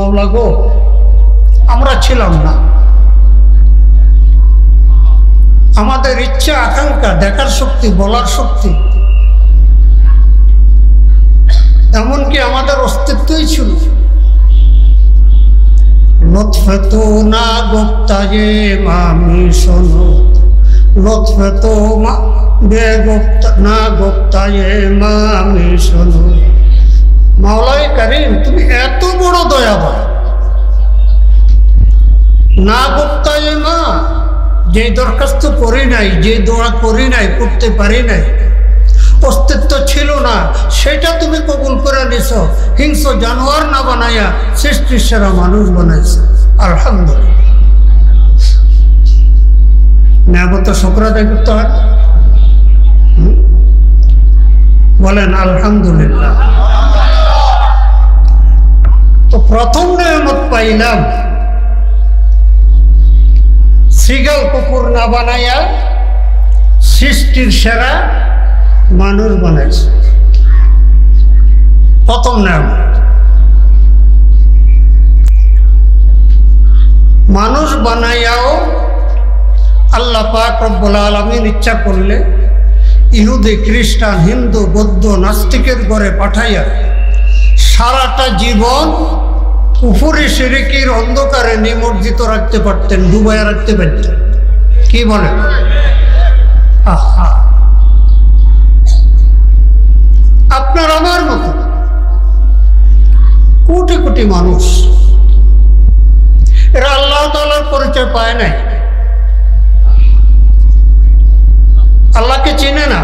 মাওলা গো, আমরা ছিলাম না, আমাদের ইচ্ছা আকাঙ্ক্ষা, দেখার শক্তি, বলার শক্তি, এমনকি আমাদের অস্তিত্বই ছিল। লطفে তো না গোপ্তায়ে মামি শোনো, লطفে তো না গোপ্তায়ে মামি শোনো। মাওলাই কারীম, তুমি এত বড় দয়াবান। না গোপ্তায়ে মা, যে দরখাস্ত করি নাই, যে দোয়া করি নাই, করতে পারি নাই, অস্তিত্ব ছিল না, সেটা তুমি কবুল করে নিছ। হিংস্র জানোয়ার না বানাইয়া সৃষ্টির সেরা মানুষ বানাইছে। আলহামদুলিল্লাহ। নিয়ামত শুকর আদায় করতে হয়, বলেন আলহামদুলিল্লাহ। তো প্রথম নিয়ামত পাইলাম, শ্রীগাল কুকুর না বানাইয়া সৃষ্টির সেরা মানুষ বানাইছে। প্রথম নিয়ামত। মানুষ বানাইয়াও আল্লাহ পাক রব্বুল আলামিন ইচ্ছা করলে ইহুদি, খ্রিস্টান, হিন্দু, বৌদ্ধ, নাস্তিকের ঘরে পাঠাইয়া সারাটা জীবন কুফরি শিরকির অন্ধকারে নিমজ্জিত রাখতে পারতেন, ডুবাইয়া রাখতে পারতেন। কি বলেন? আহা, আপনার আমার মতো কোটি কোটি মানুষ, এরা আল্লাহ তাআলার পরিচয় পায় নাই, আল্লাহকে চিনে না,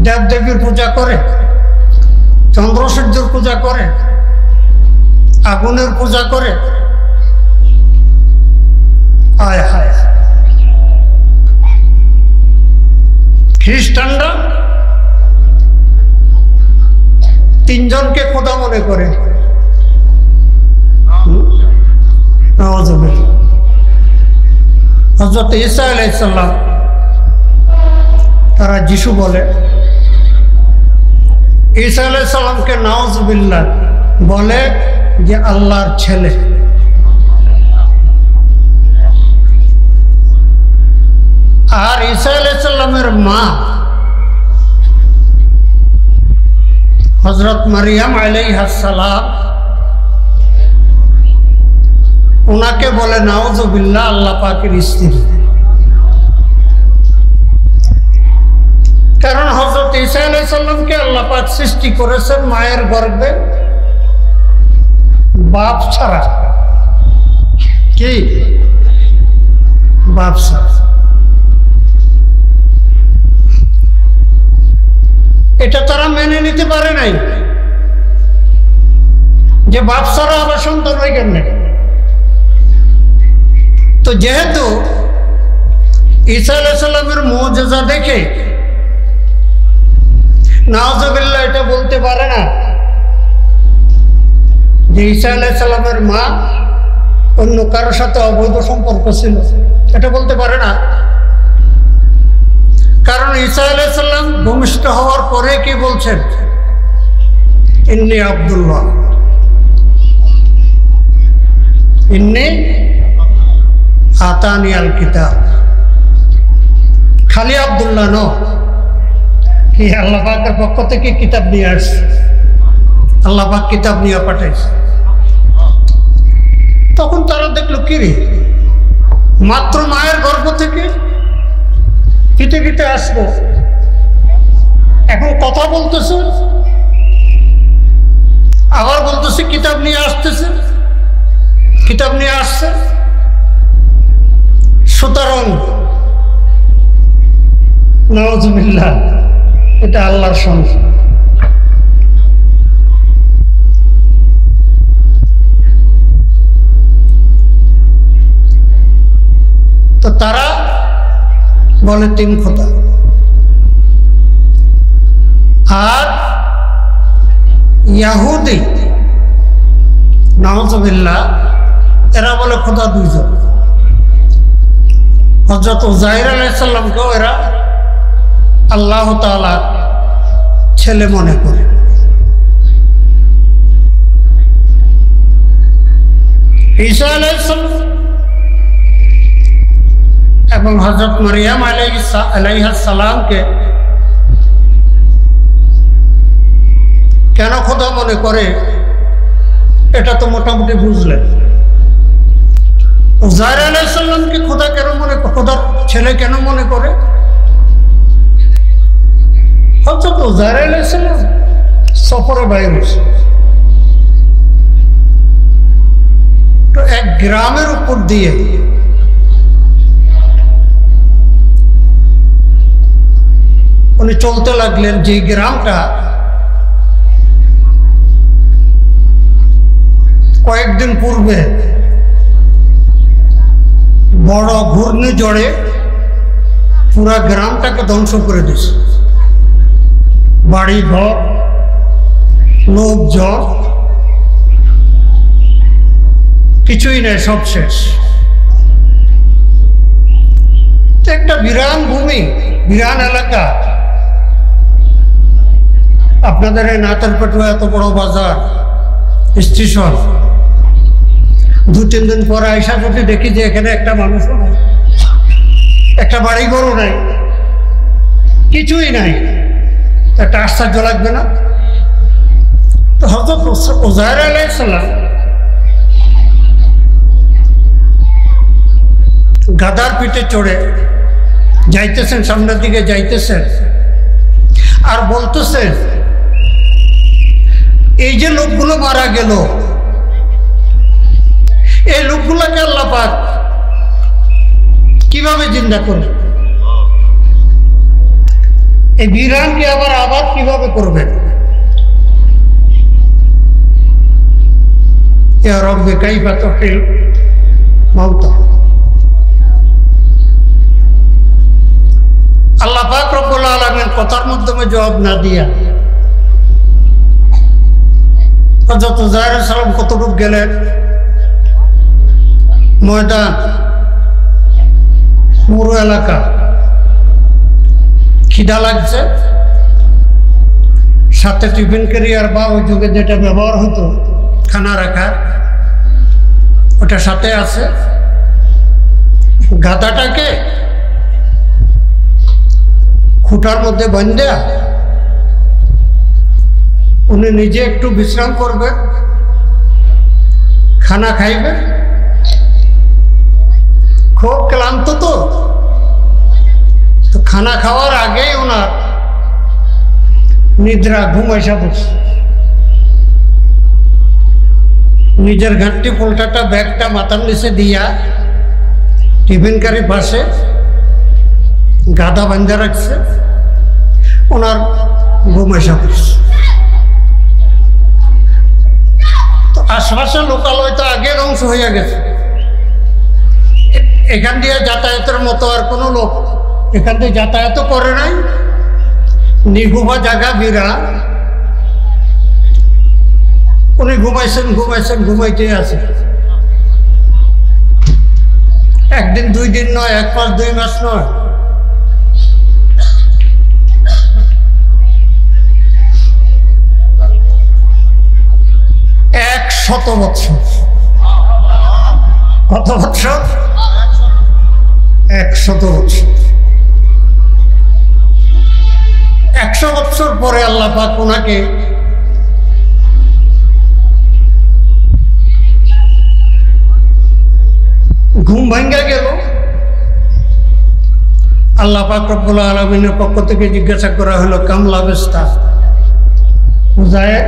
দেব দেবীর পূজা করে, চন্দ্র সূর্যের পূজা করে, আগুনের পূজা করে। আয় হায়, খ্রিস্টানরা তিনজনকে খোদা মনে করে। হযরত ঈসা আলাইহিস সালাম, তারা যিশু বলে, ঈসা আলাইহিস সালামকে নাউজুবিল্লাহ বলে যে আল্লাহর ছেলে। আর ঈসা আলাইহিস সালামের মা হযরত মারিয়াম আলাইহিস সালাম, ওনাকে বলে নাউজুবিল্লাহ আল্লাহ পাকের স্ত্রী। কারণ হযরত ঈসা আলাইহিস সালামকে আল্লাহ পাক সৃষ্টি করেছেন মায়ের গর্ভে, বাপ ছাড়া। কি? বাপ ছাড়া। এটা তারা মেনে নিতে পারে নাই যে বাপ ছাড়া আবার সন্তান হয় কেমনে। তো যেহেতু ঈসা আলাইহিস সালামের মুজিজা দেখে নাউজুবিল্লাহ এটা বলতে পারে না যে ঈসা আলাইহিস সালামের মা অন্য কারোর সাথে অবৈধ সম্পর্ক ছিল, এটা বলতে পারে না। কারণ ঈসা আলাইহিস সালাম ভূমিষ্ঠ হওয়ার পরে কি বলছেন? ইন্নী আব্দুল্লাহ, ইন্নী আতানি আল কিতাব। খালি আব্দুল্লাহ ন, কি আল্লাহ পাকের পক্ষ থেকে কিতাব নিয়ে আসছে, আল্লাহ পাক কিতাব নিয়ে পাঠাইছে। তখন তারা দেখলো কি রে, মাত্র মায়ের গর্ভ থেকে কিতে কিতে আসবো, এখন কথা বলতেছে, আবার বলতেছে কিতাব নিয়ে আসতেছে, কিতাব নিয়ে আসছে। সুতরাং নাউজুবিল্লাহ এটা আল্লাহর সংসার। তো তারা বলে তিন খোদা। আর ইয়াহুদি নাউজুবিল্লাহ এরা বলে খোদা দুইজন। হযরত উযাইর আলাইহিস সালামকেও এরা আল্লাহ তাআলা ছেলে মনে করে। ঈসা আলাইহিস সালাম এবং হযরত মারিয়াম আলাইহিস সালামকে কেন খোদা মনে করে এটা তো মোটামুটি বুঝলেন। উযাইর আলাইহিস সালামকে খোদা কেন মনে করে, খোদার ছেলে কেন মনে করে? হযরত উযাইর আলাইহিস সালাম সফরে বাইরে হয়েছে, তো এক গ্রামের উপর দিয়ে উনি চলতে লাগলেন, যে গ্রামটা কয়েকদিন পূর্বে বড় ঘূর্ণিঝড়ে পুরা গ্রামটাকে ধ্বংস করে দিয়েছে। বাড়ি ঘর, লোকজন, কিছুই নেই, সব শেষ। একটা বিরান ভূমি, বিরান এলাকা। আপনাদের এই নাতেরপেটুয়া এত বড় বাজার, স্টেশন, 2-3 দিন পরে আইসা যদি দেখি যে এখানে একটা মানুষও নাই, একটা বাড়ি ঘরও নাই, কিছুই নাই, একটা আশ্চর্য লাগবে না? তো হযরত উযাইর আলাইহিস সালাম গাধার পিঠে চড়ে যাইতেছেন, সামনের দিকে যাইতেছেন, আর বলতেছেন এই যে লোকগুলো মারা গেল, এই লোকগুলোকে আল্লাহ পাক কিভাবে জিন্দা করবে? এই বিরানকে আবার আবাদ কিভাবে করবেন? ইয়া রব্বি কাইফা তুহিল মাউতা। আল্লাহ পাক রব্বুল আলামিন কথার মাধ্যমে জবাব না দিয়া হযরত উযাইর আলাইহিস সালাম কতটুকু গেলেন? ময়দান, পুরো এলাকা, খিদা লাগছে, সাথে টিফিন ক্যারিয়ার বা ওই যুগে যেটা ব্যবহার হতো খানা রাখার, ওটা সাথে আছে। গাধাটাকে খুঁটার মধ্যে বাঁধা উনি নিজে একটু বিশ্রাম করবেন, খানা খাইবেন। খুব ক্লান্ত তো খানা খাওয়ার আগেই ওনার নিদ্রা, ঘুম এসে পড়ছে। নিজের ঘাটটি পোল্টাটা ব্যাগটা মাথার নিচে দিয়া টিফিন কারি পাশে গাদা বান্ধা রাখছে, ওনার ঘুম এসে পড়ছে। তো আশপাশে লোকালয় তো আগে ধ্বংস হয়ে গেছে, এখান দিয়ে যাতায়াতের মতো আর কোনো লোক এখান দিয়ে যাতায়াতও করে নাই, নিগুভা জায়গা বিরা। উনি ঘুমাইছেন ঘুমাইছেন ঘুমাইতে আছে। একদিন 2 দিন নয়, 1 মাস 2 মাস নয়, 100 বছর। কত বছর? 100 বছর। 100 বছর পরে আল্লাহ পাক ওনাকে ঘুম ভাঙ্গা গেল। আল্লাহ পাক রব্বুল আলামিনের পক্ষ থেকে জিজ্ঞাসা করা হলো, কাম লাবিস্তা, উযাইর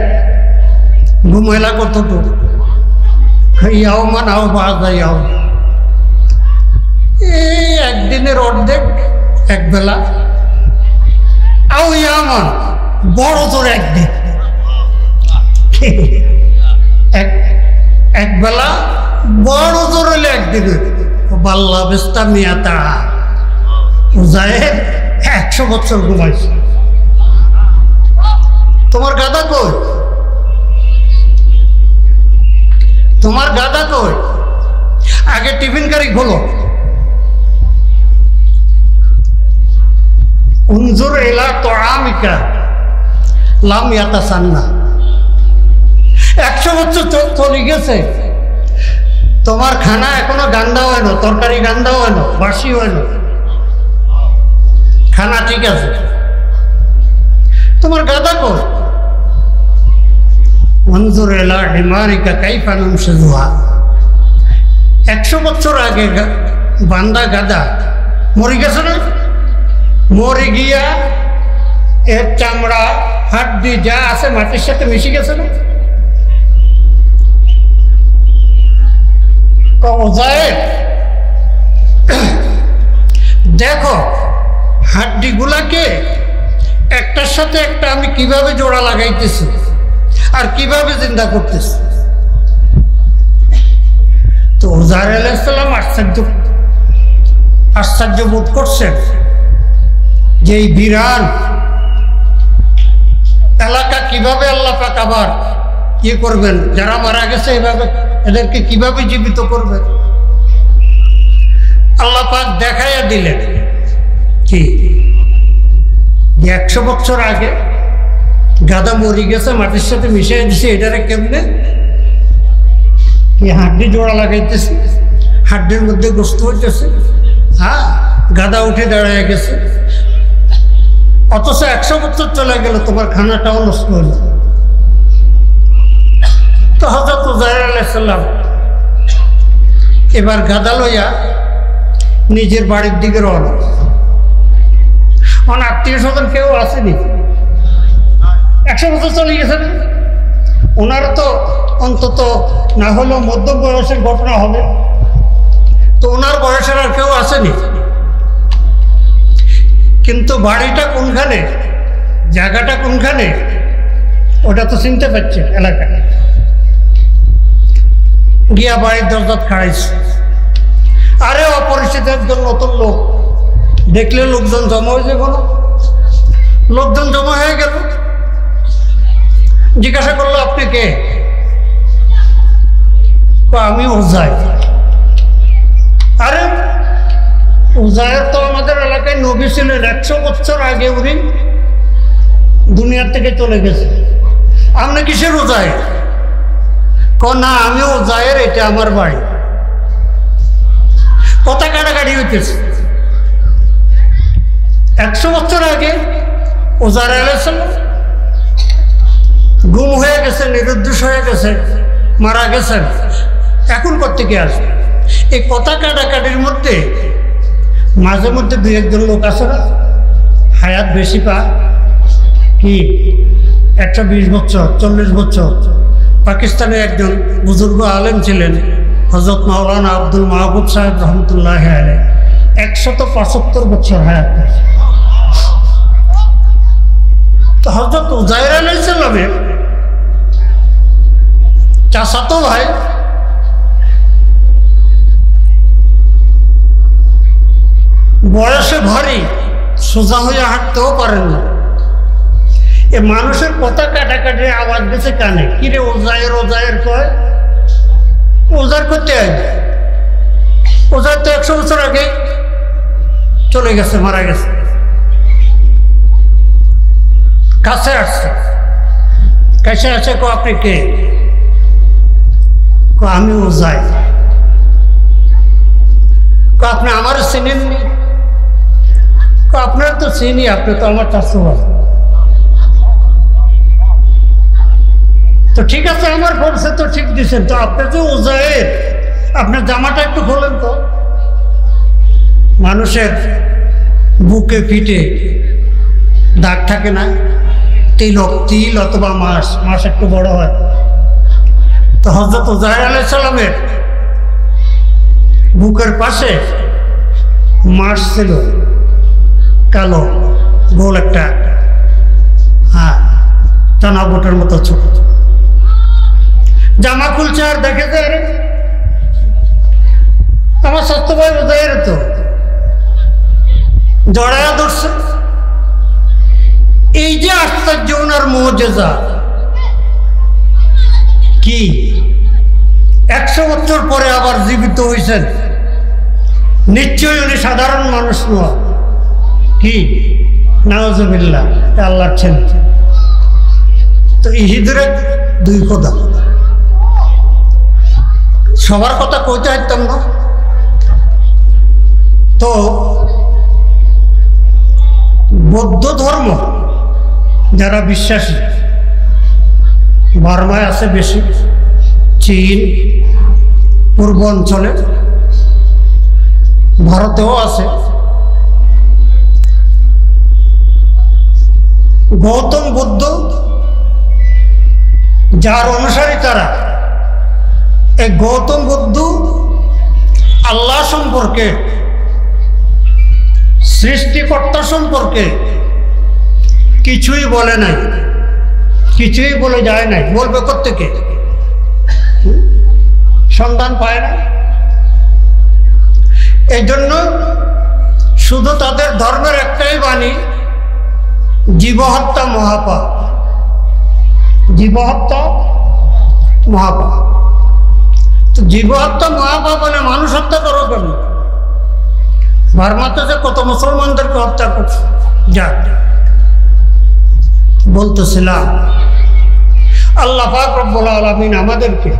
ঘুমাইলা কতটুকু? ইয়াওমান আও বা'দা ইয়াওম, এই একদিনের অর্ধেক, এক বেলা। আও ইয়ামান, বড় তোর একদিন, এক বেলা, বড় তোর হলে একদিনের। বাল্লা বেস্তা মিয়াতা, উযাইর 100 বছর ঘুমাইছে। তোমার গাদা কই? তোমার গাদা কই? আগে টিফিন কারি খোলো। উনজুর ইলা তুআমিকা লাম ইয়াতাসান্না। 100 বছর চলে গেছে, তোমার খানা এখনো গান্দা হয় না, তরকারি গান্দা হয় না, বাসি হয় না, খানা ঠিক আছে, তোমার গাদা কর। মঞ্জুর এলা হিমারিকা কাইফা নামসুহা। 100 বছর আগে বান্দা গাদা মরে গেছে না, মরে গিয়া এর চামড়া হাড্ডি যা আছে মাটির সাথে মিশে গেছে না। দেখো হাড্ডিগুলাকে একটার সাথে একটা আমি কিভাবে জোড়া লাগাইতেছি আর কিভাবে জিন্দা করতেছি। তো উজাইর আলাইহিস সালাম আশ্চর্য বোধ করছেন যে এই বিরান এলাকা কিভাবে আল্লাহ পাক আবার ইয়ে করবেন, যারা মারা গেছে এভাবে এদেরকে কিভাবে জীবিত করবেন। আল্লাহ পাক দেখাইয়া দিলেন কি 100 বছর আগে গাদা মরি গেছে, মাটির সাথে মিশিয়ে দিছে, এটারে কেমনে কি হাড্ডি জোড়া লাগাইতেছে, হাড্ডির মধ্যে গোস্ত হইতেছে, হ্যাঁ গাদা উঠে দাঁড়ায় গেছে। অথচ 100 বছর চলে গেল, তোমার খানাটাও নষ্ট হল। তো হযরত উজাইর আলাইহিস সালাম এবার গাদা লইয়া নিজের বাড়ির দিকে রওনা। আমার আত্মীয় স্বজন কেউ আসেনি, 100 বছর চলে গেছে না, ওনারা তো অন্তত না হলেও মধ্য বয়সের ঘটনা হবে, তো ওনার বয়সের আর কেউ আসেনি। কিন্তু বাড়িটা কোনখানে, জায়গাটা কোনখানে ওটা তো চিনতে পারছে এলাকা। গিয়া বাড়ির দরজা খাড়াইছে, আরে অপরিচিত একজন নতুন লোক দেখলে লোকজন জমা হয়ে যাবে না, লোকজন জমা হয়ে গেল। জিজ্ঞাসা করলো আপনি কে? আমি উজাইর। আরে উজাইর তো আমাদের এলাকায় নবী ছিলেন, 100 বছর আগে উনি দুনিয়ার থেকে চলে গেছে, আপনি কিসের উজাইর? না আমি উজাইর, এটা আমার বাড়ি। কথা কাটাকাটি হইতেছে। 100 বছর আগে উজাইর আলাইহিস সালাম গুম হয়ে গেছে, নিরুদ্দেশ হয়ে গেছে, মারা গেছেন, এখন কোত্থেকে আসবে? এই কথা কাটাকাটির মধ্যে মাঝে মধ্যে 2-1 লোক আছে না হায়াত বেশি পা, কি 120 বছর 40 বছর। পাকিস্তানের একজন বুজুর্গ আলেম ছিলেন হযরত মাওলানা আব্দুল মাহবুব সাহেব রহমতুল্লাহ আলাইহি, 175 বছর হায়াত। তো হযরত উজাইর আলাইহিস সালামের চাচাতো ভাই বয়সে ভারী, সোজা হয়ে হাঁটতেও পারেন না। এ মানুষের কথা কাটাকাটি আওয়াজ গেছে কানে, কিরে উজাইর উজাইর কয়, উজাইর করতে হয়। উজাইর তো 100 বছর আগে চলে গেছে, মারা গেছে। কাছে আসছে, কাছে আসে কো আপনি কে? আমি উজাইর। আপনি আমার চিনেননি? আপনার তো চিনি, আপনি তো আমার চাচা ভাই। তো ঠিক আছে, আমার পরিচয় তো ঠিক দিচ্ছেন, তো আপনি যে উজাইর, আপনার জামাটা একটু খোলেন তো। মানুষের বুকে পিঠে দাগ থাকে না, তিল অথবা মাস একটু বড় হয়। তো হযরত উজাইর আলাইহিস সালামের বুকের পাশে মাস ছিল, কালো গোল একটা, হ্যাঁ টানা বোটের মতো ছোট। জামা খুলছে আর দেখে যে আরে আমার সত্য ভাই উজাইর, তো জড়ায়া ধরছে। এই যে আশ্চর্য ওনার মুজিজা, কি 100 বছর পরে আবার জীবিত হয়েছেন, নিশ্চয়ই উনি সাধারণ মানুষ নয়। কি নাউজুবিল্লাহ, আল্লাহর ছেলে। তো ইহিদুরে 2 কথা, সবার কথা কইতে পারতাম না। তো বৌদ্ধ ধর্ম যারা বিশ্বাসী বার্মায় আছে বেশি, চীন পূর্ব অঞ্চলে, ভারতেও আছে। গৌতম বুদ্ধ যার অনুসারী তারা, এই গৌতম বুদ্ধ আল্লাহ সম্পর্কে, সৃষ্টিকর্তা সম্পর্কে কিছুই বলে নাই, কিছুই বলে যায় নাই। বলবে কোত্থেকে? সন্ধান পায় না। এই জন্য শুধু তাদের ধর্মের একটাই বাণী, জীবহত্যা মহাপাপ, জীবহত্যা মহাপাপ। তো জীবহত্যা মহাপাপ মানে মানুষ হত্যা করো কেন? বার্মাতে যে কত মুসলমানদেরকে হত্যা করছে। যা বলতেছিলাম, আল্লাহ পাক রব্বুল আলামিন আমাদেরকে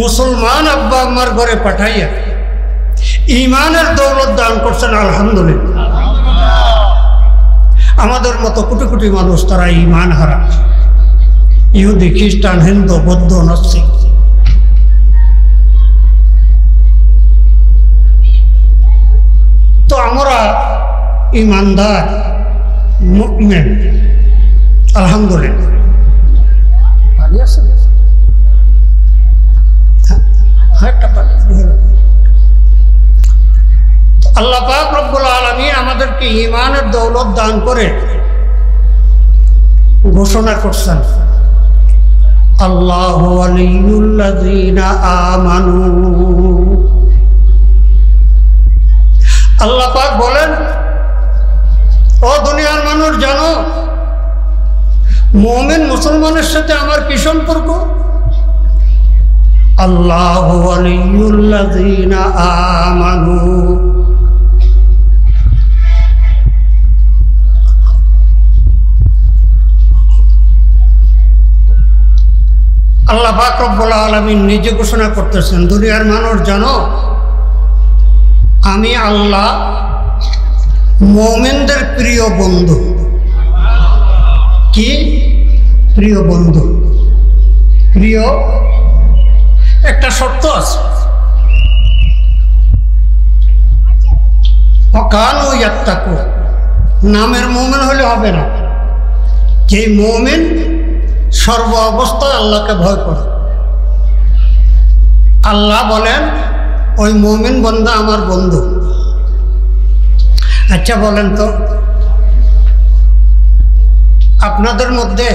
মুসলমান আব্বা আম্মার ঘরে পাঠাইয়া ঈমানের দৌলত দান করছেন, আলহামদুলিল্লাহ। আমাদের মতো কোটি কোটি মানুষ তারা ঈমান হারা, ইহুদি, খ্রিস্টান, হিন্দু, বৌদ্ধ, নাস্তিক। তো আমরা ঈমানদার মুমিন, আলহামদুলিল্লাহ। আল্লাহ পাক রব্বুল আলামিন আমাদেরকে ঈমানের দৌলত দান করে ঘোষণা করছেন, আল্লাহু ওয়ালিয়ুল্লাযীনা আমানু। আল্লাহ পাক বলেন, ও দুনিয়ার মানুষ জানো মুমিন মুসলমানের সাথে আমার কি সম্পর্ক? আল্লাহু ওয়ালিয়ুল্লাযীনা আমানু। আল্লাহ পাক রব্বুল আলামিন নিজে ঘোষণা করতেছেন, দুনিয়ার মানুষ জানো আমি আল্লাহ মুমিনদের প্রিয় বন্ধু। কি প্রিয় বন্ধু? প্রিয় একটা শর্ত আছে, ওয়াকানু ইয়াত্তাকুন। নামের মুমিন হলে হবে না, যে মুমিন সর্ব অবস্থায় আল্লাহকে ভয় করে। আল্লাহ বলেন ওই মুমিন বান্দা আমার বন্ধু। আচ্ছা বলেন তো, আপনাদের মধ্যে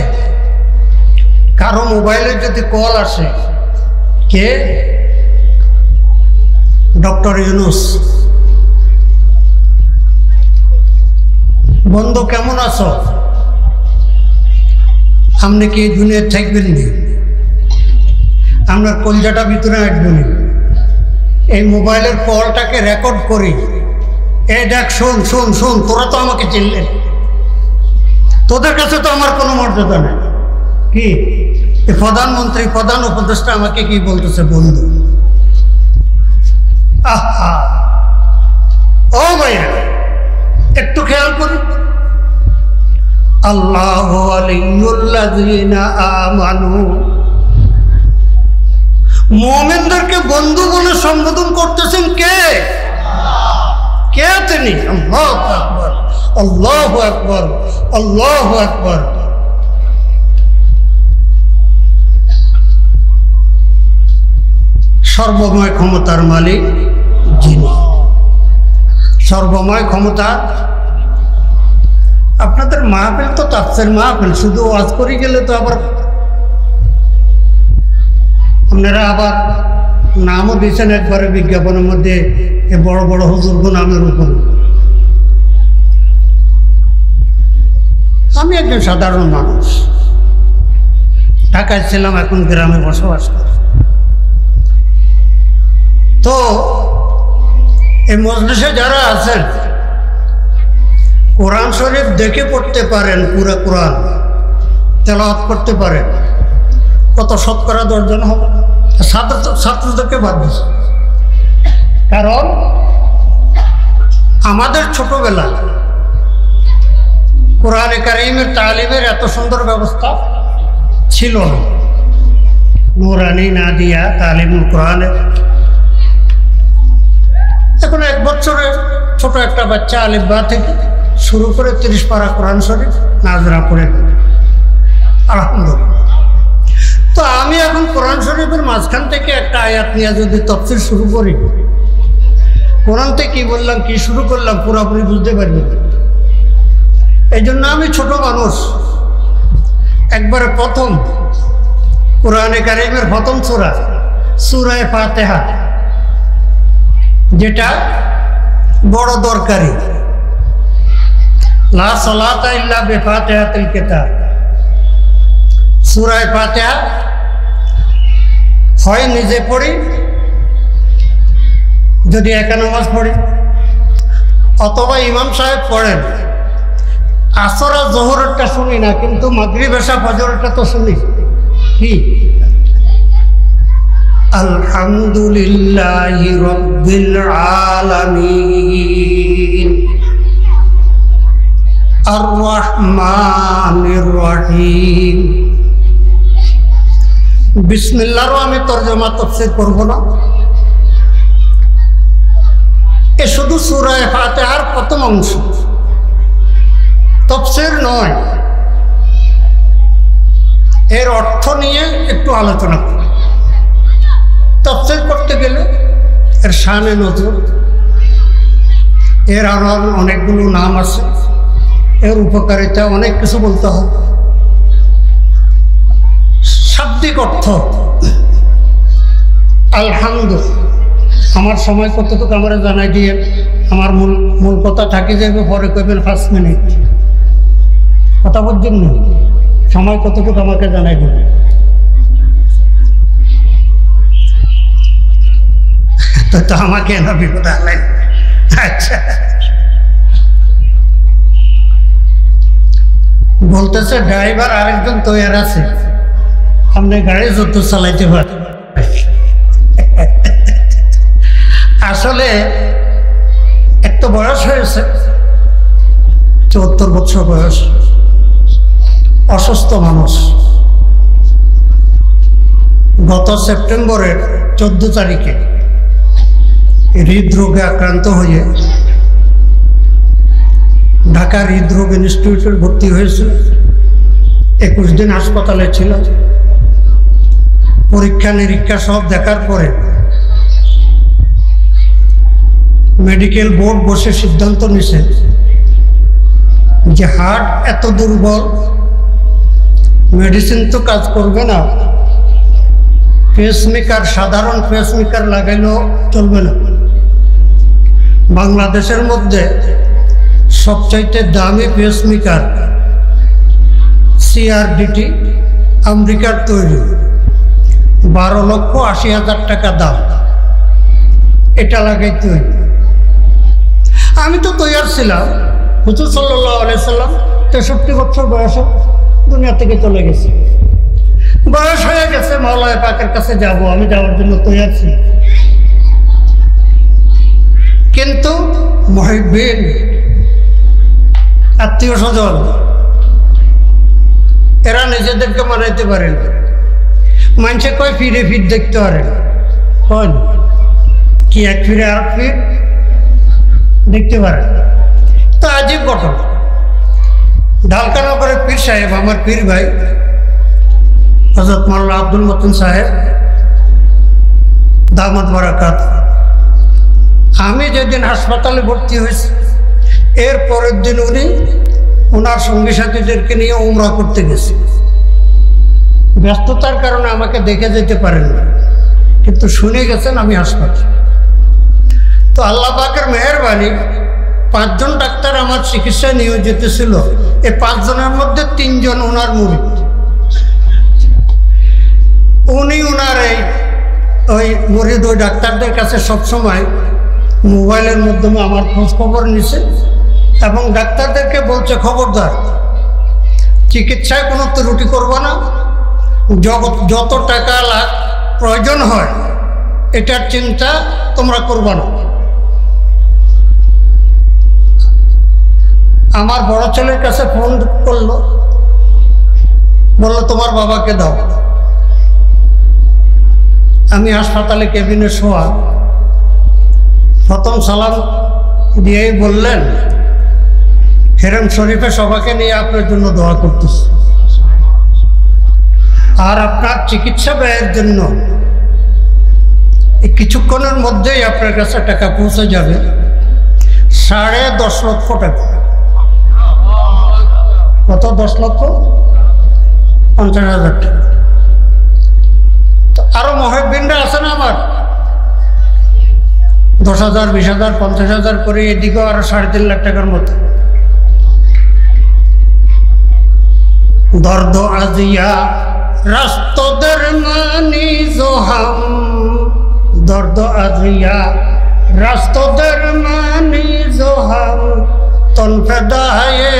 কারো মোবাইলে যদি কল আসে, কে? ডক্টর ইউনূস, বন্ধু কেমন আছো? আপনি কি এই দুনিয়ায় থাকবেন নি? আপনার কলজাটা ভিতরে আসবেন। এই মোবাইলের কলটাকে রেকর্ড করি, এই দেখ, শোন শোন শোন, তোরা তো আমাকে চিনলেন, তোদের কাছে তো আমার কোনো মর্যাদা নেই। কি প্রধানমন্ত্রী, প্রধান উপদেষ্টা আমাকে কি বলতেছে? বন্ধু। আহা, ও ভাইয়া একটু খেয়াল করি, আল্লাহু ওয়ালিয়ুল্লাযীনা আমানু। মুমিনদেরকে বন্ধু বলে সম্বোধন করতেছেন কে? কে তিনি? আল্লাহু আকবার, আল্লাহু আকবার, আল্লাহু আকবার। সর্বময় ক্ষমতার মালিক যিনি, সর্বময় ক্ষমতা। আপনাদের মাহফিল তো তাফসীর মাহফিল, শুধু ওয়াজ করে গেলে তো আবার আপনারা আবার নামও দিয়েছেন একবারে বিজ্ঞাপনের মধ্যে, এ বড় বড় হুজুরগো নামের উপর। আমি একজন সাধারণ মানুষ, ঢাকায় ছিলাম, এখন গ্রামে বসবাস করি। তো এই মজলিসে যারা আছেন কোরআন শরীফ দেখে পড়তে পারেন, পুরো কোরআন তেলাওয়াত করতে পারেন, কত শতকরা 10 জন হবে? ছাত্রদেরকে বাদ দিছে। কারণ আমাদের ছোটবেলা কোরআনে কারীমের তালিমের এত সুন্দর ব্যবস্থা ছিল না। নুরানি নাদিয়া তালিমুল কোরআনের, এখন 1 বছরের ছোট একটা বাচ্চা আলিফ বা থেকে শুরু করে 30 পারা কোরআন শরীফ নাজরা পড়ে, আলহামদুলিল্লাহ। তো আমি এখন কোরআন শরীফের মাঝখান থেকে একটা আয়াত নিয়ে যদি তাফসীর শুরু করি, কোরআন থেকে কি বললাম কি শুরু করলাম পুরোপুরি বুঝতে পারবি। এই জন্য আমি ছোট মানুষ, একবারে প্রথম কোরআনে কারীমের প্রথম সূরা সূরা ফাতিহা, যেটা বড় দরকারি, লা সালাতা ইল্লা বিফাতিহাতিল কিতাব, সূরা ফাতিহা হয় নিজে পড়ি যদি একা নামাজ পড়ি, অথবা ইমাম সাহেব পড়েন। আসর আর জোহরেরটা শুনি না, কিন্তু মাগরিব এশা ফজরেরটা তো শুনি। কি আলহামদুলিল্লাহি রাব্বিল আলামিন আর রহমানির রহিম। বিসমিল্লাহরও আমি তরজমা তাফসীর করব না, এ শুধু সূরা ফাতিহার প্রথম অংশ, তাফসীর নয়। এর অর্থ নিয়ে একটু আলোচনা করি। তাফসীর করতে গেলে এর শানে নজর, এর আরো অনেকগুলো নাম আছে, এর উপকারিতা, অনেক কিছু বলতে হবে। শাব্দিক অর্থ আলহামদুলিল্লাহ, আমার সময় কতটুকু আমরা জানাই দিয়ে আমার মূল কথা থাকি যাবে, পরে কইবেন 5 মিনিট কথা বলছেন না, সময় কতটুকু আমাকে জানাই দেবে। তো আমাকে না বিপদ আনলেন। আচ্ছা, বলতেছে ড্রাইভার আরেকজন তৈরি আছে, আপনি গাড়ি যত চালাইতে পারেন। আসলে একটা বয়স হয়েছে, 74 বছর বয়স, অসুস্থ মানুষ। গত সেপ্টেম্বরের 14 তারিখে হৃদরোগে আক্রান্ত হয়ে ঢাকা হৃদরোগ ইনস্টিটিউটে ভর্তি হয়েছিল। 21 দিন হাসপাতালে ছিল। পরীক্ষা নিরীক্ষা সব দেখার পরে মেডিকেল বোর্ড বসে সিদ্ধান্ত নিছে যে হার্ট এত দুর্বল, মেডিসিন তো কাজ করবে না, পেসমেকার, সাধারণ পেসমেকার লাগাইলেও চলবে না। বাংলাদেশের মধ্যে সবচাইতে দামি পেসমেকার CRDT আমেরিকার তৈরি, 12,80,000 টাকা দাম, এটা লাগাইতে হইবে। আমি তো তৈয়ার ছিলাম। হুজুর সাল্লাল্লাহু আলাইহি সাল্লাম 63 বছর বয়সে দুনিয়া থেকে চলে গেছে। বয়স হয়ে গেছে, মাওলানা পাকের কাছে যাব, আমি যাওয়ার জন্য তৈয়ার ছি। কিন্তু মুহিব্বিন, আত্মীয় স্বজন, এরা নিজেদেরকে মানাইতে পারেন। মানুষে কয় ফিরে ফির দেখতে পারেন, কন কি এক ফিরে আর ফির দেখতে পারেন। তো আজীব ঘটনা, ঢালকানগরের পীর সাহেব, আমার পীর ভাই হযরত মাওলানা আব্দুল মতিন সাহেব দামাত বারাকাত, আমি যেদিন হাসপাতালে ভর্তি হয়েছি এর পরের দিন উনি ওনার সঙ্গী সাথীদেরকে নিয়ে উমরা করতে গেছে। ব্যস্ততার কারণে আমাকে দেখে যেতে পারেন না, কিন্তু শুনে গেছেন আমি হাসপাতাল। তো আল্লাহ পাকের মেহেরবানি, 5 জন ডাক্তার আমার চিকিৎসায় নিয়োজিত ছিল। এই 5 জনের মধ্যে 3 জন ওনার মুরিদ। উনি ওনার ওই মুরিদ ওই ডাক্তারদের কাছে সবসময় মোবাইলের মাধ্যমে আমার খোঁজ খবর নিছে এবং ডাক্তারদেরকে বলছে, খবরদার চিকিৎসায় কোনো ত্রুটি করবো না, যত টাকা প্রয়োজন হয় এটার চিন্তা তোমরা করবা না। আমার বড় ছেলের কাছে ফোন করলো, বললো তোমার বাবাকে দাও। আমি হাসপাতালে কেবিনে শোয়া, প্রথম সালাম দিয়েই বললেন, হেরেম শরীফে সবাইকে নিয়ে আপনার জন্য দোয়া করতেছে, আর আপনার চিকিৎসা ব্যয়ের জন্য কিছুক্ষণের মধ্যেই আপনার কাছে টাকা পৌঁছে যাবে, 10.5 লক্ষ টাকা। কত? 10,50,000 টাকা। তো আরো মহাবিনরা আছে না আমার, 10,000, 20,000, 50,000 করে, এদিকেও আরো 3.5 লাখ টাকার মতো। দর্দ আজিয়া রাস্তো দরমানি জোহাম, দর্দ আজিয়া রাস্তো দরমানি জোহাম, তন ফেদায়ে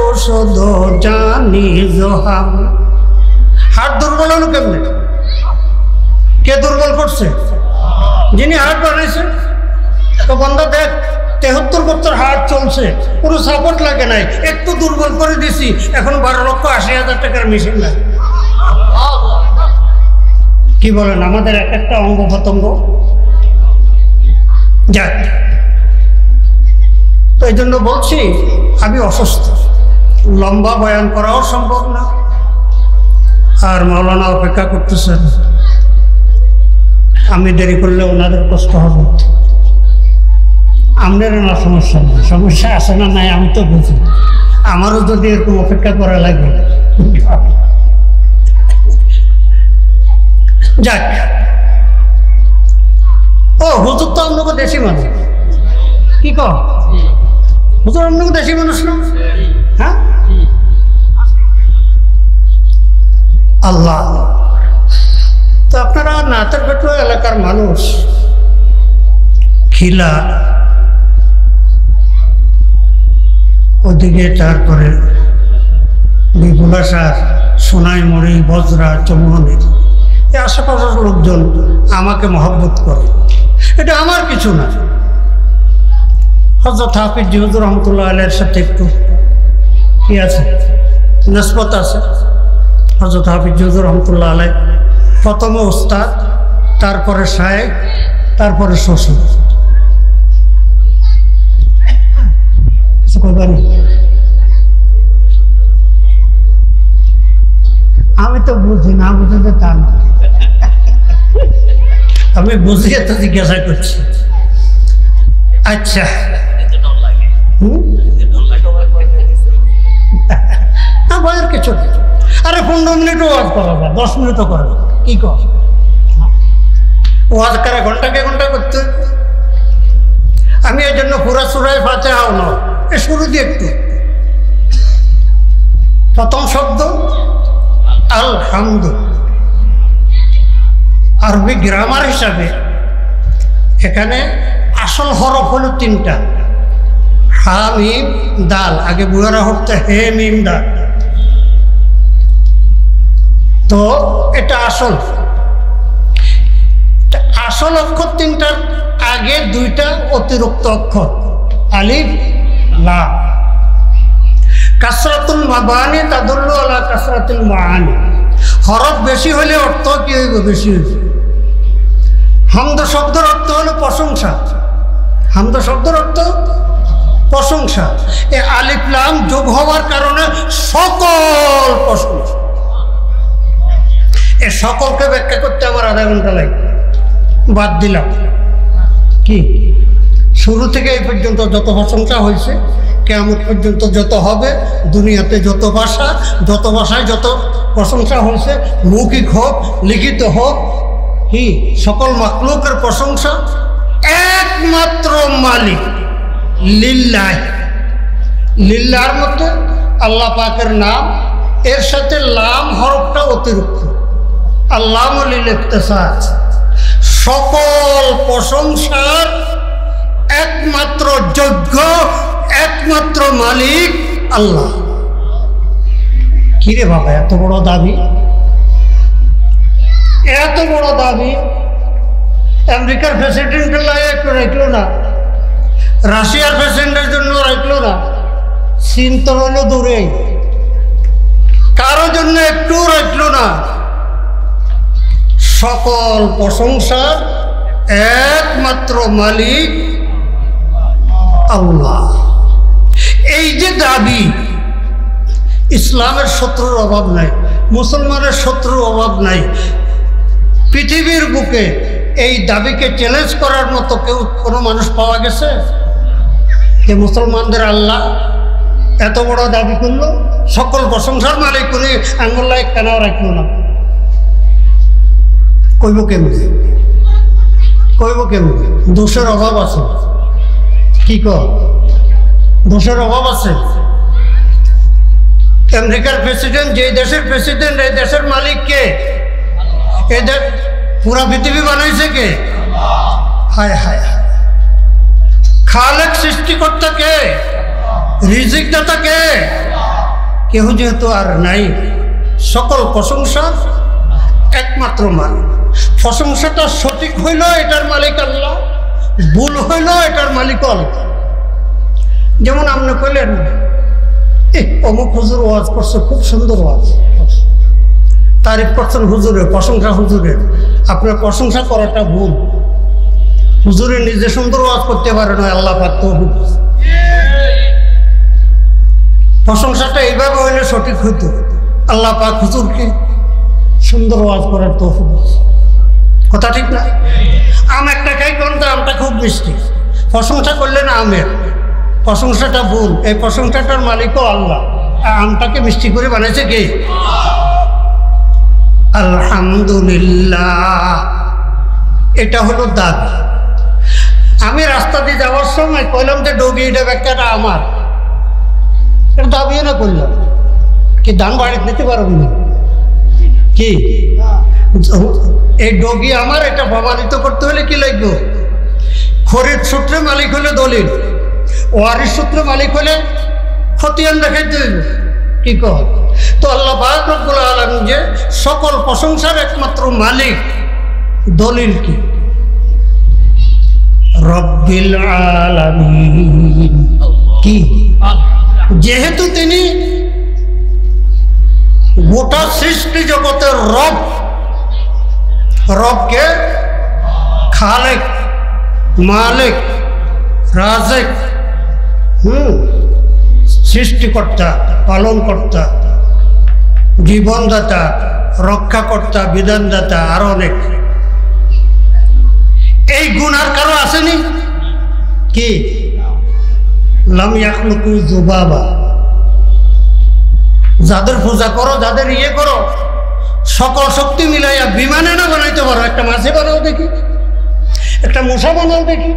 ওষুধ জানি জোহাম। হাত দুর্বল হলো কেমনে? কে দুর্বল করছে? যিনি হাট বানাইছেন। তো বন্ধা দেখ, 73 বছর হাট চলছে, কোনো সাপোর্ট লাগে নাই, একটু দুর্বল করে দিছি, এখন 12,80,000 টাকার মেশিন লাগে। কি বলেন? আমাদের এক একটা অঙ্গ প্রত্যঙ্গ যাক। তো এই জন্য বলছি, আমি অসুস্থ, লম্বা বয়ান করাও সম্ভব না। আর মাওলানা অপেক্ষা করতেছেন, আমি দেরি করলে ওনাদের কষ্ট হবে। আপনার না সমস্যা নেই, সমস্যা আছে না নাই আমি তো বুঝি, আমারও যদি এরকম অপেক্ষা করা লাগে। যাক, ও হুজুর তো আপনাকে দেশি মানুষ, কি কর হুজুর আপনাকে দেশি মানুষ না? হ্যাঁ, আল্লাহ। তো আপনারা নাতের পেটুয়া এলাকার মানুষ, খিলা ওদিকে, তারপরে বিপুলাসার, সোনাইমুড়ি, বজরা, চৌমনি, এই আশেপাশের লোকজন আমাকে মহব্বত করে। এটা আমার কিছু না। হযরত হাফিজ হুজুর রহমতুল্লাহ আলাইহির সাথে একটু কি আছে, নিসবত আছে। হযরত হাফিজ হুজুর রহমতুল্লাহ আলাইহি প্রথমে ওস্তাদ, তারপরে শায়েখ, তারপরে শ্বশুর। আমি তো বুঝি না, বুঝতে তা না, আমি বুঝিয়ে তো জিজ্ঞাসা করছি। আচ্ছা, না ভয়ের কিছু, আরে 15 মিনিটও ওয়াজ করা যায়, 10 মিনিটও করা যায়, কি কর? ওয়াজ করে ঘন্টাকে ঘন্টা করতে। আমি এই জন্য পুরা সূরা ফাতিহা না, শুরু দিয়ে একটু প্রথম শব্দ আলহামদু, আরবি গ্রামার হিসাবে এখানে আসল হরফ হলো 3টা, হা মিম দাল। আগে বুয়ারা হরতে হে মিম দাল, তো এটা আসল। আসল অক্ষর 3টার আগে 2টা অতিরিক্ত অক্ষর, আলিফ লাম। কাসরাতুল মাবানি তাদুল্লু আলা কাসরাতুল মাআনি। হরফ বেশি হলে অর্থ কি হইব? বেশি হইব। হামদ শব্দের অর্থ হলো প্রশংসা, হামদ শব্দের অর্থ প্রশংসা। এই আলিফ লাম যোগ হওয়ার কারণে সকল প্রশংসা। এই সকলকে ব্যাখ্যা করতে আমার আধা ঘন্টা লাগে, বাদ দিলাম। কি শুরু থেকে এই পর্যন্ত যত প্রশংসা হয়েছে, কিয়ামত পর্যন্ত যত হবে, দুনিয়াতে যত ভাষা, যত ভাষায় যত প্রশংসা হয়েছে, মৌখিক হোক লিখিত হোক, কি সকল মাখলুকের প্রশংসা একমাত্র মালিক লিল্লাহ। লিল্লাহর মধ্যে আল্লাহ পাকের নাম, এর সাথে লাম হরফটা অতিরিক্ত, আল্লাহ লিল ইখতিসাস। সকল প্রশংসার একমাত্র যোগ্য, একমাত্র মালিক আল্লাহ। কিরে বাবা, এত বড় দাবি? এত বড় দাবি আমেরিকার প্রেসিডেন্টের লাগে একটু রাখলো না, রাশিয়ার প্রেসিডেন্টের জন্য রাখলো না, চীন তো হলো দূরেই, কারোর জন্য একটু রাখলো না। সকল প্রশংসার একমাত্র মালিক আল্লাহ। এই যে দাবি, ইসলামের শত্রুর অভাব নাই, মুসলমানের শত্রুর অভাব নাই। পৃথিবীর বুকে এই দাবিকে চ্যালেঞ্জ করার মতো কেউ কোনো মানুষ পাওয়া গেছে যে মুসলমানদের আল্লাহ এত বড় দাবি করলো? সকল প্রশংসার মালিক উনি আঙ্গুল্লাহ কেনাও রাখলো না। কইব কেমনি? কইব কেমনি? দোষের অভাব আছে। কি কর? দোষের অভাব আছে। আমেরিকার প্রেসিডেন্ট, যে দেশের প্রেসিডেন্ট, এই দেশের মালিক কে? এদের পুরা পৃথিবী বানাইছে কে? হায় হায় হায়। খালেক সৃষ্টিকর্তা কে? রিজিক দাতা কে? কেউ যেহেতু আর নাই, সকল প্রশংসা একমাত্র মালিক। প্রশংসাটা সঠিক হইল এটার মালিক আল্লাহ, ভুল হইল এটার মালিক আল্লাহ। যেমন আপনি কইলেন অমুক হুজুর ওয়াজ করছে, খুব সুন্দর ওয়াজ, তারিফ করছেন হুজুরের, প্রশংসা হুজুরের। আপনার প্রশংসা করাটা ভুল। হুজুরের নিজে সুন্দর ওয়াজ করতে পারে না, আল্লাহ পাক তৌফিক। প্রশংসাটা এইভাবে হইলে সঠিক হইতো, আল্লাহ পাক হুজুরকে সুন্দর ওয়াজ করার তৌফিক। কথা ঠিক না? আম একটা খাই, কোনটা আমটা খুব মিষ্টি, প্রশংসা করলেন আমের, প্রশংসাটা ভুল। এই প্রশংসাটার মালিকও আল্লাহ। আমটাকে মিষ্টি করে বানাইছে কে? আলহামদুলিল্লাহ। এটা হলো দাবি। আমি রাস্তা দিয়ে যাওয়ার সময় কইলাম যে ডগি, এটা ব্যাখ্যাটা আমার, এটা দাবিও না করলাম। কি দান বাড়িতে নিতে পারব না? কি এই ডগি আমার, এটা প্রমাণিত করতে হলে কি লাগবে? খরিদ সূত্রে মালিক হলে দলিল, ওয়ারিশ সূত্রে মালিক হলে খতিয়ান দেখাইতে হইব। কি কহ? তো আল্লাহ পাক রব্বুল আলামিন যে সকল প্রশংসার একমাত্র মালিক, দলিল কি? রব্বিল আলামিন। কি? যেহেতু তিনি গোটা সৃষ্টি জগতের রব, রবকে খালেক, মালিক, রাজেক, সৃষ্টিকর্তা, পালনকর্তা, জীবনদাতা, রক্ষাকর্তা, বিধানদাতা, আরো অনেক। এই গুণ আর কারো আসেনি? কি? লাম ইয়াখলুকু যুবাবা। যাদের পূজা করো, যাদের ইয়ে করো, সকল শক্তি মিলাইয়া বিমানে না বানাইতে পারো, একটা মাছে বানাও দেখি, একটা মশা বানাও দেখি।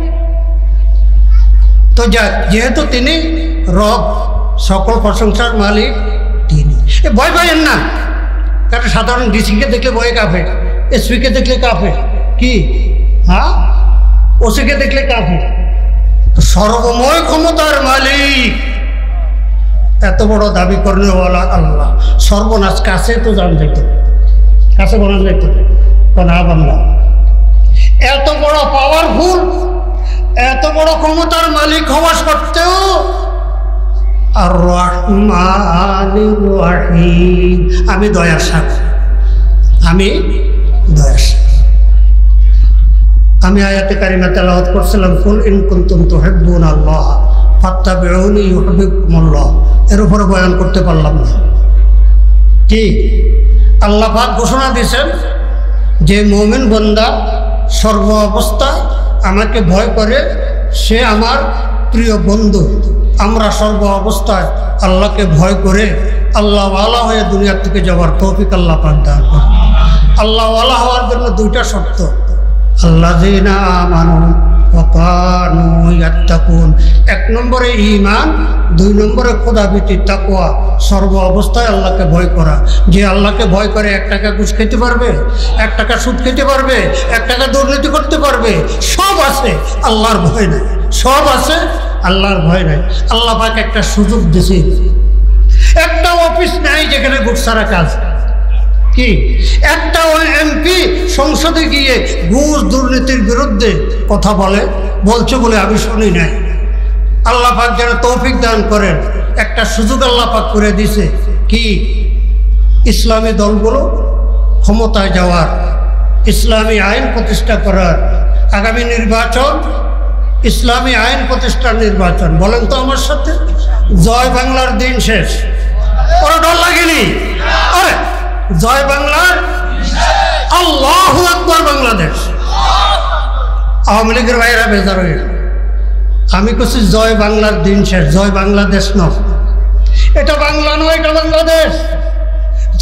তো যাক, যেহেতু তিনি রব, সকল প্রশংসার মালিক তিনি। ভয় পাইয়েন না, কারণ সাধারণ ডিসিকে দেখলে ভয়ে কাঁপে, এসপিকে দেখলে কাঁপে। কি? হ্যাঁ, ওসিকে দেখলে কাঁপে। সর্বময় ক্ষমতার মালিক, এত বড় দাবি করেওয়ালা আল্লাহ। সর্বনাশ কাছে তো জান যেত, কাছে বলা যেত না বাংলা। এত বড় পাওয়ারফুল, এত বড় ক্ষমতার মালিক হওয়া সত্ত্বেও আর রহমানির রহিম, আমি দয়ার সাগর, আমি দয়ার সাগর। আমি আয়াতে কারিমা তেলাওয়াত করছিলাম, কুল ইন কুনতুম তুহিব্বুনাল্লাহ ফাত্তাবিউনি ইউহিব্বুকুমুল্লাহ। এর উপরে বয়ান করতে পারলাম না। কি? আল্লাহ পাক ঘোষণা দিয়েছেন যে মুমিন বান্দা সর্ব অবস্থায় আমাকে ভয় করে, সে আমার প্রিয় বন্ধু। আমরা সর্ব অবস্থায় আল্লাহকে ভয় করে আল্লাহওয়ালা হয়ে দুনিয়ার থেকে যাওয়ার তৌফিক আল্লাহ পাক দান করেন। আল্লাহওয়ালা হওয়ার জন্য দুইটা শর্ত, আল্লাযীনা আমানু ওয়া কানু ইয়াত্তাকুন। এক নম্বরে ঈমান, দুই নম্বরে খোদাভীতি, তাকওয়া। সর্ব অবস্থায় আল্লাহকে ভয় করা। যে আল্লাহকে ভয় করে 1 টাকা ঘুষ খেতে পারবে, 1 টাকা সুদ খেতে পারবে, 1 টাকা দুর্নীতি করতে পারবে, সব আছে, আল্লাহর ভয় নাই। সব আছে, আল্লাহর ভয় নাই। আল্লাহ পাক একটা সুযোগ দিয়েছে, একটা অফিস নাই যেখানে ঘুষ ছাড়া কাজ। কি একটা এমপি সংসদে গিয়ে ঘুষ দুর্নীতির বিরুদ্ধে কথা বলছে বলে আমি শুনি নাই। আল্লাহ পাক যেন তৌফিক দান করেন। একটা সুযোগ আল্লাহ পাক করে দিছে, কি ইসলামী দলগুলো ক্ষমতায় যাওয়ার, ইসলামী আইন প্রতিষ্ঠা করার। আগামী নির্বাচন ইসলামী আইন প্রতিষ্ঠার নির্বাচন। বলেন তো আমার সাথে, জয় বাংলার দিন শেষ। ওরা ডর লাগেনি? আরে জয় বাংলার, আল্লাহু আকবার বাংলাদেশ। আওয়ামী লীগের ভাইরা বেজার হয়ে, আমি কছি জয় বাংলার দিন শেষ, জয় বাংলাদেশ নয়। এটা বাংলা নয়, এটা বাংলাদেশ।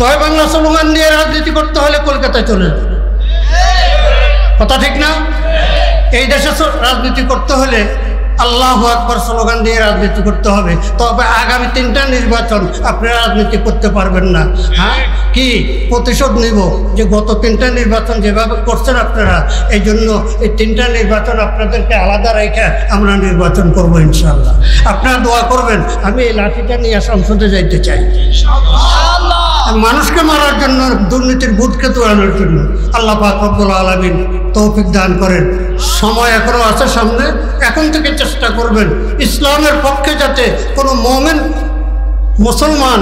জয় বাংলা স্লোগান নিয়ে রাজনীতি করতে হলে কলকাতায় চলে যাবে, কথা ঠিক না? এই দেশে রাজনীতি করতে হলে আল্লাহু আকবার স্লোগান দিয়ে রাজনীতি করতে হবে। তবে আগামী 3টা নির্বাচন আপনারা রাজনীতি করতে পারবেন না। হ্যাঁ, কি প্রতিশোধ নিব যে গত 3টা নির্বাচন যেভাবে করছেন আপনারা, এই জন্য এই 3টা নির্বাচন আপনাদেরকে আলাদা রেখে আমরা নির্বাচন করবো ইনশাআল্লাহ। আপনারা দোয়া করবেন। আমি এই লাঠিটা নিয়ে সংসদে যাইতে চাই, মানুষকে মারার জন্য, দুর্নীতির বুটকে তোলানোর জন্য। আল্লাহ পাক রব্বুল আলামিন তৌফিক দান করেন। সময় এখনো আছে সামনে, এখন থেকে চেষ্টা করবেন ইসলামের পক্ষে যাতে কোনো মুমিন মুসলমান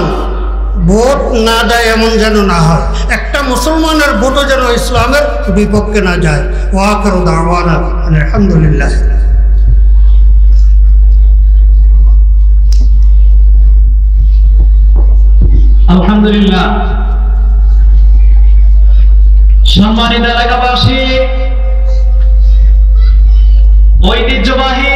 ভোট না দেয়, এমন যেন না হয়। একটা মুসলমানের ভোটও যেন ইসলামের বিপক্ষে না যায়। ওয়া আখিরু দাওয়ানা আলহামদুলিল্লাহ। আলহামদুলিল্লাহ। সম্মানিত এলাকাবাসী, ঐতিহ্যবাহী